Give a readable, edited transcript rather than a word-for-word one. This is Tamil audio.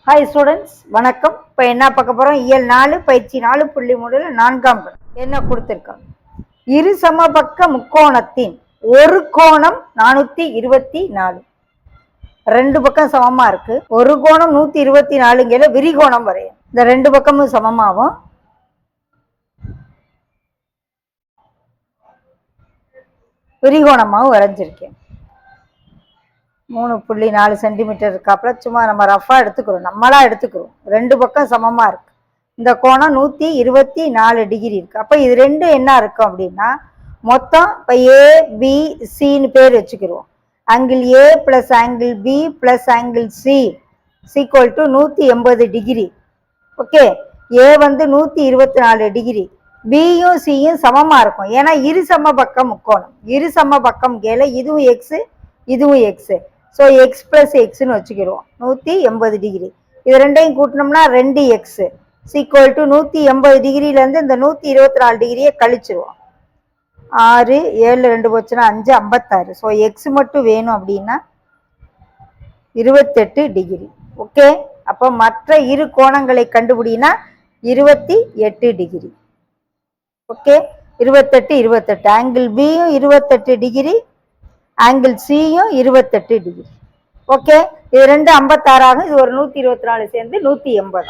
ஹாய் ஸ்டூடெண்ட்ஸ், வணக்கம். இப்போ என்ன பார்க்க போகிறோம்? இயல் 4 பயிற்சி 4.3 4ஆம் என்ன கொடுத்துருக்கோம்? இரு சமபக்க முக்கோணத்தின் ஒரு கோணம் 424. ரெண்டு பக்கம் சமமா இருக்கு. ஒரு கோணம் 124 விரிகோணம் வரையும். இந்த ரெண்டு பக்கமும் சமமாகும். விரிகோணமாகவும் வரைஞ்சிருக்கேன். 3.4 சென்டிமீட்டர் இருக்காப்புல சும்மா நம்ம ரஃபா எடுத்துக்கிறோம், நம்மளா எடுத்துக்கிறோம். ரெண்டு பக்கம் சமமா இருக்கு. இந்த கோணம் 124 டிகிரி இருக்கு. அப்ப இது ரெண்டும் என்ன இருக்கும் அப்படின்னா, மொத்தம் இப்ப ஏபிசின்னு பேர் வச்சுக்கிறோம். Angle A plus angle B plus angle C equal to 180 degree. Okay, A வந்து 124 டிகிரி, பியும் சியும் சமமா இருக்கும். ஏன்னா இரு சம பக்கம் முக்கோணம். இரு சம பக்கம் கேல இதுவும் எக்ஸ் இதுவும் எக்ஸ். ஸோ எக்ஸ் பிளஸ் எக்ஸ்ன்னு வச்சுக்கிறோம். 180 டிகிரி. இது ரெண்டையும் கூட்டினோம்னா 2x சீக்வல் டு 180 டிகிரிலேருந்து இந்த 124 டிகிரியை கழிச்சிருவோம். 6 7 2 போச்சுன்னா 5 56. ஸோ எக்ஸ் மட்டும் வேணும் அப்படின்னா 28 டிகிரி. ஓகே, அப்போ மற்ற இரு கோணங்களை கண்டுபிடினா 28 டிகிரி. ஓகே, 28 28. ஆங்கிள் பியும் 28 டிகிரி, ஆங்கிள் சியும் 28 டிகிரி. ஓகே, இது ரெண்டு 56 ஆகும். இது ஒரு 124 சேர்ந்து 180.